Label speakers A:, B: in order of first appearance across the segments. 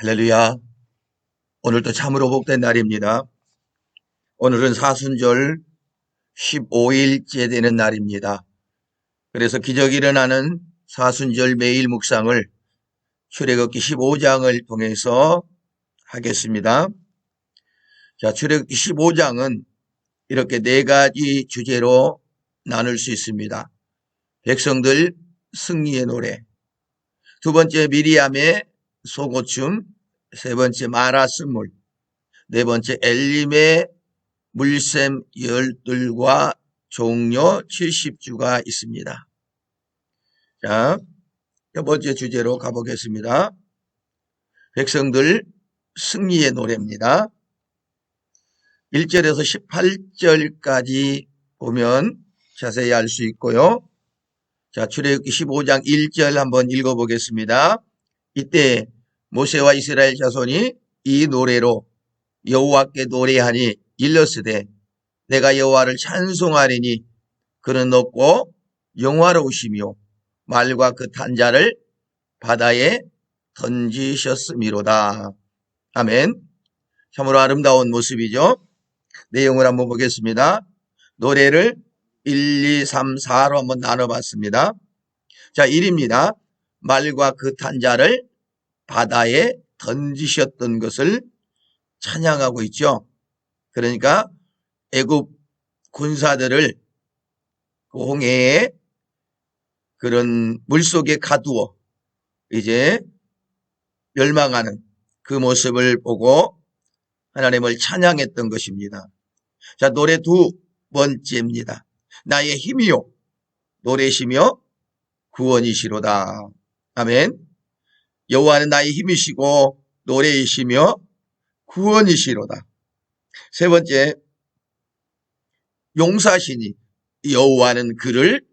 A: 할렐루야. 오늘도 참으로 복된 날입니다. 오늘은 사순절 15일째 되는 날입니다. 그래서 기적이 일어나는 사순절 매일 묵상을 출애굽기 15장을 통해서 하겠습니다. 자, 출애굽기 15장은 이렇게 네 가지 주제로 나눌 수 있습니다. 백성들 승리의 노래, 두 번째 미리암의 소고춤, 세 번째 마라 쓴물, 네 번째 엘림의 물샘 열둘과 종려 70주가 있습니다. 자, 첫 번째 주제로 가보겠습니다. 백성들 승리의 노래입니다. 1절에서 18절까지 보면 자세히 알 수 있고요. 자, 출애굽기 15장 1절 한번 읽어보겠습니다. 이때 모세와 이스라엘 자손이 이 노래로 여호와께 노래하니 일러스되 내가 여호와를 찬송하리니 그는 높고 영화로우시며 말과 그 탄자를 바다에 던지셨음이로다. 아멘. 참으로 아름다운 모습이죠. 내용을 한번 보겠습니다. 노래를 1, 2, 3, 4로 한번 나눠봤습니다. 자, 1입니다. 말과 그 탄자를 바다에 던지셨던 것을 찬양하고 있죠. 그러니까 애굽 군사들을 그 홍해에 그런 물속에 가두어 이제 멸망하는 그 모습을 보고 하나님을 찬양했던 것입니다. 자, 노래 두 번째입니다. 나의 힘이요 노래시며 구원이시로다. 아멘. 여호와는 나의 힘이시고 노래이시며 구원이시로다. 세 번째, 용사시니 여호와는 그를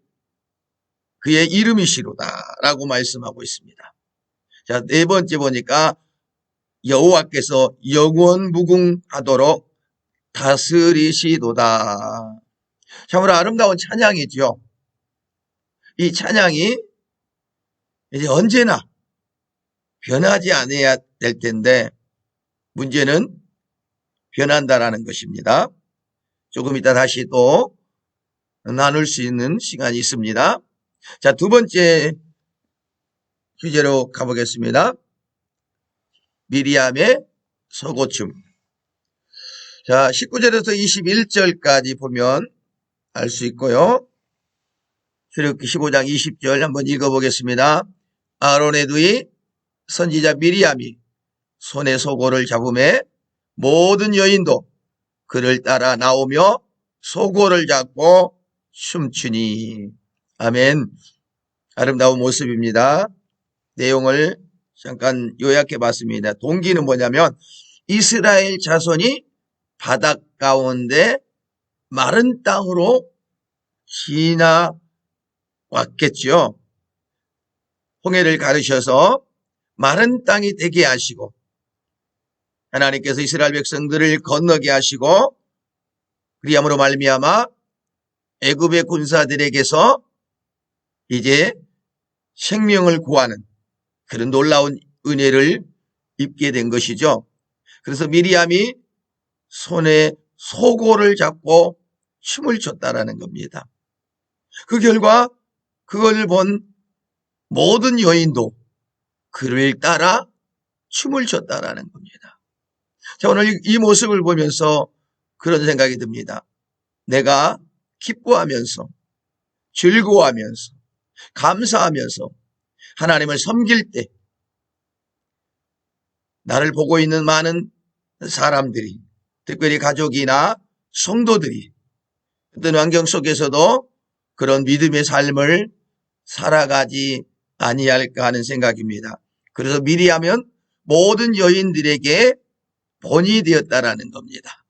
A: 그의 이름이시로다 라고 말씀하고 있습니다. 자, 네 번째 보니까 여호와께서 영원무궁하도록 다스리시도다. 참으로 아름다운 찬양이죠. 이 찬양이 이제 언제나 변하지 않아야 될 텐데 문제는 변한다라는 것입니다. 조금 이따 다시 또 나눌 수 있는 시간이 있습니다. 자, 두 번째 주제로 가보겠습니다. 미리암의 소고춤. 자, 19절에서 21절까지 보면 알 수 있고요. 출애굽기 15장 20절 한번 읽어보겠습니다. 아론의 누이 선지자 미리암이 손에 소고를 잡음에 모든 여인도 그를 따라 나오며 소고를 잡고 춤추니. 아멘. 아름다운 모습입니다. 내용을 잠깐 요약해 봤습니다. 동기는 뭐냐면 이스라엘 자손이 바닷 가운데 마른 땅으로 지나왔겠죠. 홍해를 가르셔서 마른 땅이 되게 하시고 하나님께서 이스라엘 백성들을 건너게 하시고 그리함으로 말미암아 애굽의 군사들에게서 이제 생명을 구하는 그런 놀라운 은혜를 입게 된 것이죠. 그래서 미리암이 손에 소고를 잡고 춤을 췄다라는 겁니다. 그 결과 그걸 본 모든 여인도 그를 따라 춤을 췄다라는 겁니다. 자, 오늘 이 모습을 보면서 그런 생각이 듭니다. 내가 기뻐하면서 즐거워하면서 감사하면서 하나님을 섬길 때 나를 보고 있는 많은 사람들이 특별히 가족이나 성도들이 어떤 환경 속에서도 그런 믿음의 삶을 살아가지 아니할까 하는 생각입니다. 그래서 미리하면 모든 여인들에게 본이 되었다라는 겁니다.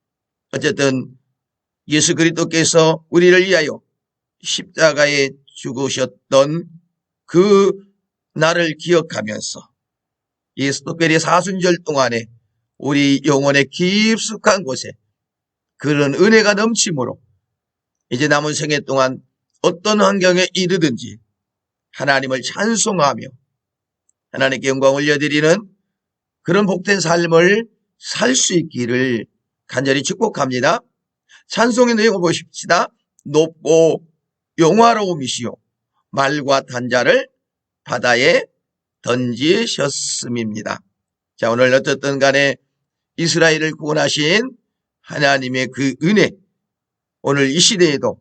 A: 어쨌든 예수 그리스도께서 우리를 위하여 십자가에 죽으셨던 그 날을 기억하면서 예수 특별히 사순절 동안에 우리 영혼의 깊숙한 곳에 그런 은혜가 넘침으로 이제 남은 생애 동안 어떤 환경에 이르든지 하나님을 찬송하며 하나님께 영광을 올려드리는 그런 복된 삶을 살 수 있기를 간절히 축복합니다. 찬송의 내용을 보십시다. 높고 영화로움이시오 말과 단자를 바다에 던지셨음입니다. 자, 오늘 어쨌든 간에 이스라엘을 구원하신 하나님의 그 은혜, 오늘 이 시대에도,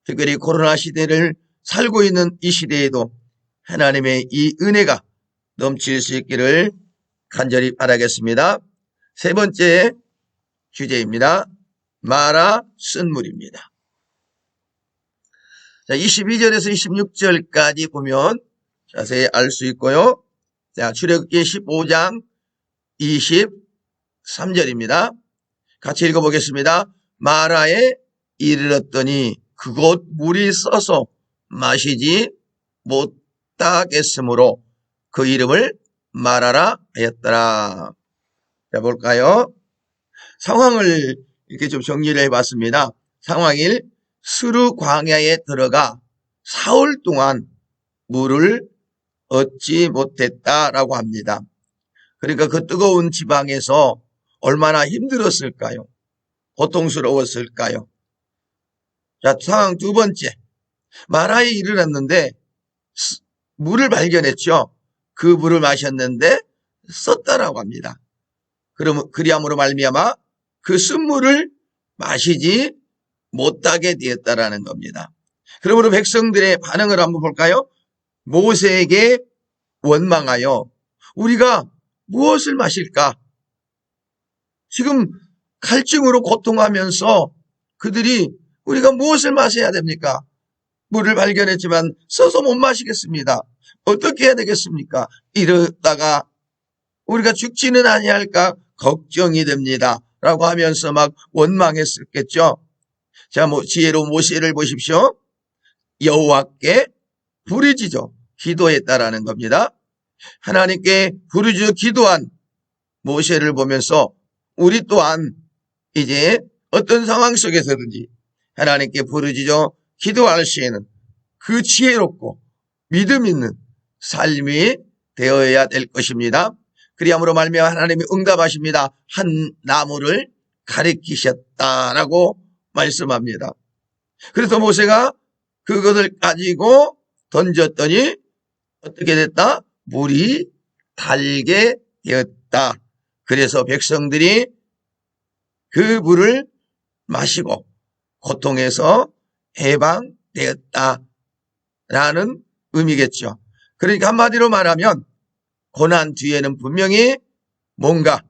A: 특별히 코로나 시대를 살고 있는 이 시대에도 하나님의 이 은혜가 넘칠 수 있기를 간절히 바라겠습니다. 세 번째 주제입니다. 마라 쓴물입니다. 자, 22절에서 26절까지 보면 자세히 알 수 있고요. 자, 출애굽기 15장 23절입니다. 같이 읽어보겠습니다. 마라에 이르렀더니 그곳 물이 써서 마시지 못하겠으므로 그 이름을 마라라 하였더라. 자, 볼까요? 상황을 이렇게 좀 정리를 해봤습니다. 상황일 스루 광야에 들어가 사흘 동안 물을 얻지 못했다라고 합니다. 그러니까 그 뜨거운 지방에서 얼마나 힘들었을까요? 고통스러웠을까요? 자, 상황 두 번째. 마라에 이르렀는데 물을 발견했죠. 그 물을 마셨는데 썼다라고 합니다. 그리함으로 말미암아 그 쓴물을 마시지 못하게 되었다라는 겁니다. 그러므로 백성들의 반응을 한번 볼까요? 모세에게 원망하여 우리가 무엇을 마실까? 지금 갈증으로 고통하면서 그들이 우리가 무엇을 마셔야 됩니까? 물을 발견했지만 써서 못 마시겠습니다. 어떻게 해야 되겠습니까? 이러다가 우리가 죽지는 아니할까 걱정이 됩니다. 라고 하면서 막 원망했었겠죠. 자, 지혜로운 모세를 보십시오. 여호와께 부르짖어 기도했다라는 겁니다. 하나님께 부르짖어 기도한 모세를 보면서 우리 또한 이제 어떤 상황 속에서든지 하나님께 부르짖어 기도할 시에는 그 지혜롭고 믿음 있는 삶이 되어야 될 것입니다. 그리함으로 말미암아 하나님이 응답하십니다. 한 나무를 가리키셨다라고 말씀합니다. 그래서 모세가 그것을 가지고 던졌더니 어떻게 됐다? 물이 달게 되었다. 그래서 백성들이 그 물을 마시고 고통에서 해방되었다라는 의미겠죠. 그러니까 한마디로 말하면 고난 뒤에는 분명히 뭔가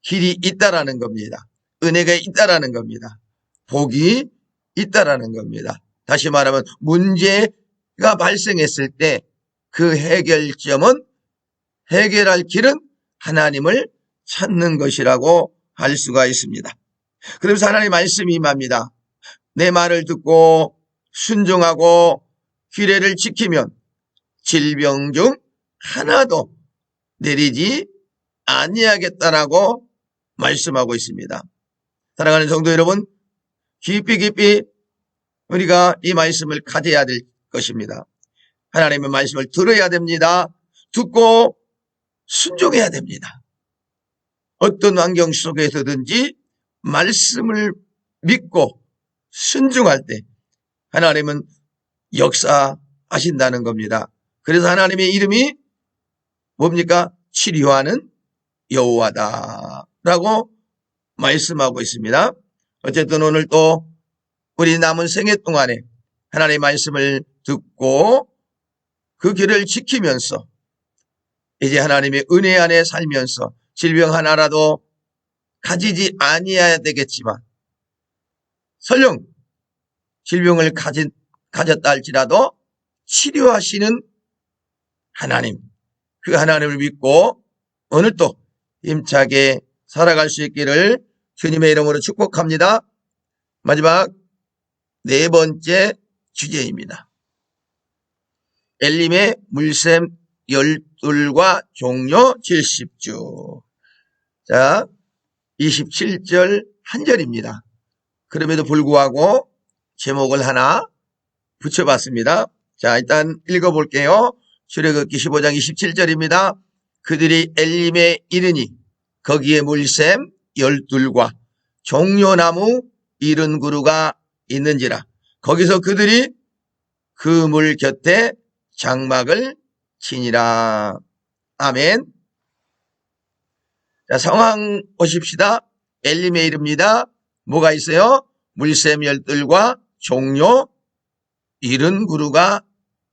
A: 길이 있다라는 겁니다. 은혜가 있다라는 겁니다. 복이 있다라는 겁니다. 다시 말하면 문제가 발생했을 때 그 해결점은 해결할 길은 하나님을 찾는 것이라고 할 수가 있습니다. 그래서 하나님 말씀이 임합니다. 내 말을 듣고 순종하고 규례를 지키면 질병 중 하나도 내리지 아니하겠다라고 말씀하고 있습니다. 사랑하는 성도 여러분, 깊이 우리가 이 말씀을 가져야 될 것입니다. 하나님의 말씀을 들어야 됩니다. 듣고 순종해야 됩니다. 어떤 환경 속에서든지 말씀을 믿고 순종할 때 하나님은 역사하신다는 겁니다. 그래서 하나님의 이름이 뭡니까? 치료하는 여호와다라고 말씀하고 있습니다. 어쨌든 오늘 또 우리 남은 생애 동안에 하나님의 말씀을 듣고 그 길을 지키면서 이제 하나님의 은혜 안에 살면서 질병 하나라도 가지지 아니해야 되겠지만 설령 질병을 가졌다 할지라도 치료하시는 하나님, 그 하나님을 믿고 오늘 또 힘차게 살아갈 수 있기를 주님의 이름으로 축복합니다. 마지막 네 번째 주제입니다. 엘림의 물샘 12과 종료 70주. 자, 27절 한 절입니다. 그럼에도 불구하고 제목을 하나 붙여봤습니다. 자, 일단 읽어볼게요. 출애굽기 15장 27절입니다. 그들이 엘림에 이르니 거기에 물샘 12과 종려나무 70그루가 있는지라. 거기서 그들이 그 물 곁에 장막을 치니라. 아멘. 자, 상황 보십시다. 엘림에 이릅니다. 뭐가 있어요? 물샘 12과 종려 70그루가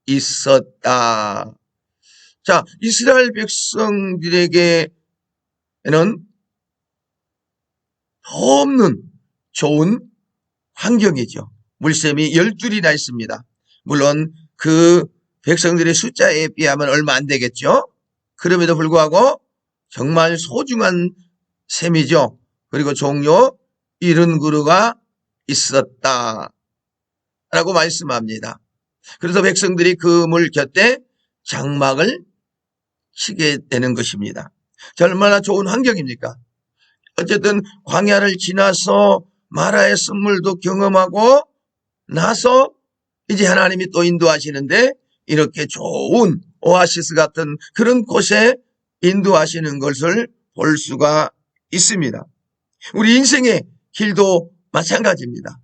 A: 있었다. 자, 이스라엘 백성들에게는 없는 좋은 환경이죠. 물샘이 12이나 있습니다. 물론 그 백성들의 숫자에 비하면 얼마 안 되겠죠. 그럼에도 불구하고 정말 소중한 샘이죠. 그리고 종려 70그루가 있었다 라고 말씀합니다. 그래서 백성들이 그 물 곁에 장막을 치게 되는 것입니다. 자, 얼마나 좋은 환경입니까? 어쨌든 광야를 지나서 마라의 쓴물도 경험하고 나서 이제 하나님이 또 인도하시는데 이렇게 좋은 오아시스 같은 그런 곳에 인도하시는 것을 볼 수가 있습니다. 우리 인생의 길도 마찬가지입니다.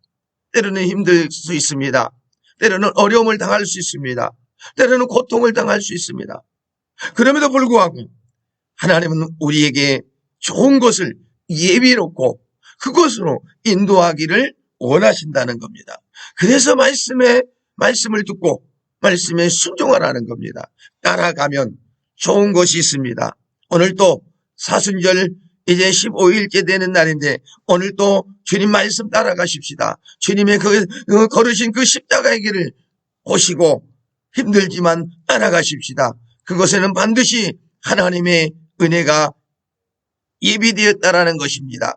A: 때로는 힘들 수 있습니다. 때로는 어려움을 당할 수 있습니다. 때로는 고통을 당할 수 있습니다. 그럼에도 불구하고 하나님은 우리에게 좋은 것을 예비놓고 그것으로 인도하기를 원하신다는 겁니다. 그래서 말씀을 듣고 말씀에 순종하라는 겁니다. 따라가면 좋은 것이 있습니다. 오늘 또 사순절 이제 15일째 되는 날인데 오늘 또 주님 말씀 따라가십시다. 주님의 걸으신 그 십자가의 길을 보시고 힘들지만 따라가십시다. 그것에는 반드시 하나님의 은혜가 예비되었다라는 것입니다.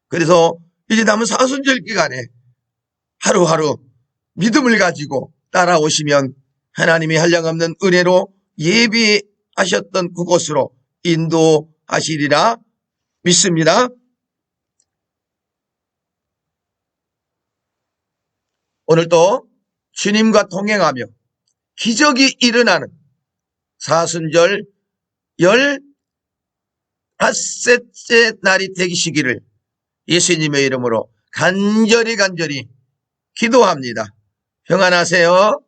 A: 그래서 이제 남은 사순절 기간에 하루하루 믿음을 가지고 따라오시면 하나님이 한량없는 은혜로 예비하셨던 그곳으로 인도하시리라 믿습니다. 오늘도 주님과 동행하며 기적이 일어나는 사순절 15째 날이 되시기를 예수님의 이름으로 간절히 기도합니다. 평안하세요.